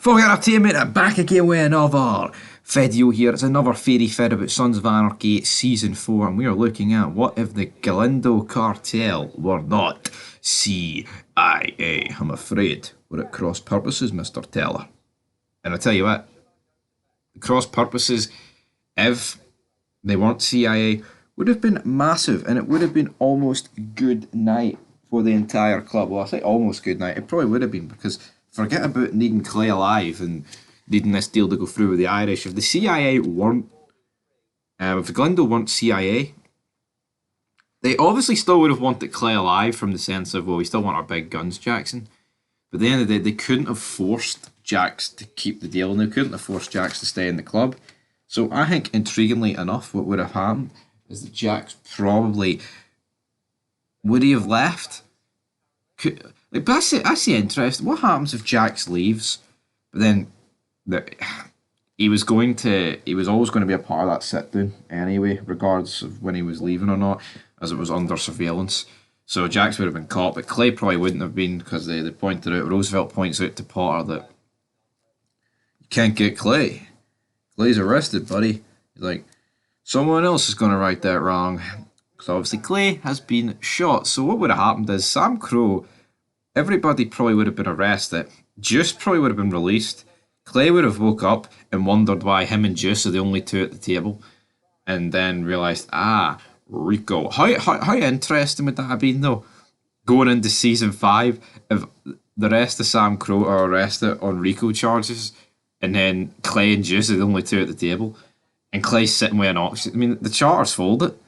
Fog Entertainment back again with another video here. It's another fairy fid about Sons of Anarchy Season 4, and we are looking at what if the Galindo cartel were not CIA. I'm afraid we're at cross purposes, Mr. Teller. And I tell you what, cross purposes, if they weren't CIA, would have been massive, and it would have been almost good night for the entire club. Well, I say almost good night. It probably would have been, because forget about needing Clay alive and needing this deal to go through with the Irish. If the CIA weren't, if the Galindo weren't CIA, they obviously still would have wanted Clay alive from the sense of, well, we still want our big guns, Jackson. But at the end of the day, they couldn't have forced Jax to keep the deal, and they couldn't have forced Jax to stay in the club. So I think, intriguingly enough, what would have happened is that Jax probably would he have left. But I see interest. What happens if Jax leaves, but then he was always going to be a part of that sit down anyway, regardless of when he was leaving or not, as it was under surveillance. So Jax would have been caught, but Clay probably wouldn't have been, because they pointed out, Roosevelt points out to Potter that you can't get Clay. Clay's arrested, buddy. He's like, someone else is going to right that wrong. Because obviously Clay has been shot. So what would have happened is Sam Crow, everybody probably would have been arrested. Juice probably would have been released. Clay would have woke up and wondered why him and Juice are the only two at the table. And then realised, Rico. How interesting would that have been, though? Going into Season 5, if the rest of Sam Crow are arrested on Rico charges, and then Clay and Juice are the only two at the table, and Clay's sitting with an auction. I mean, the charter's folded.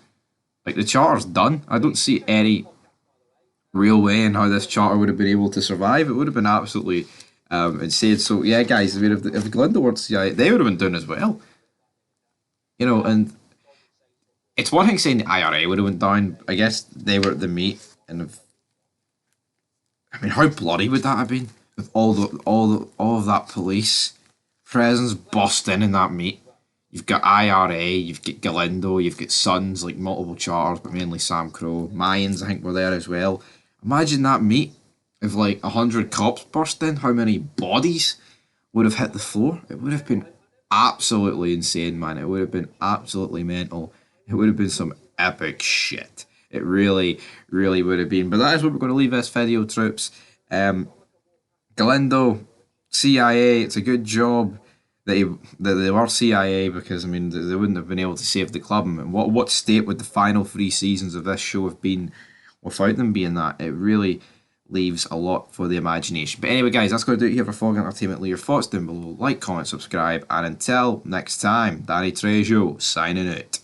Like, the charter's done. I don't see any real way in how this charter would have been able to survive. It would have been absolutely insane. So, yeah, guys, I mean, if the Galindo weren't CIA, they would have been down as well. You know, and it's one thing saying the IRA would have went down. I guess they were at the meet, and I mean, how bloody would that have been with all of that police presence bust in that meet? You've got IRA, you've got Galindo, you've got Sons, like multiple charters, but mainly Sam Crow. Mayans, I think, were there as well. Imagine that meet if like 100 cops burst in. How many bodies would have hit the floor? It would have been absolutely insane, man. It would have been absolutely mental. It would have been some epic shit. It really, really would have been. But that is what we're going to leave this video, troops. Galindo, CIA, it's a good job that they were CIA, because, I mean, they wouldn't have been able to save the club. And what state would the final 3 seasons of this show have been without them being that? It really leaves a lot for the imagination. But anyway, guys, that's going to do it here for Fog Entertainment. Leave your thoughts down below. Like, comment, subscribe. And until next time, Danny Trejo signing out.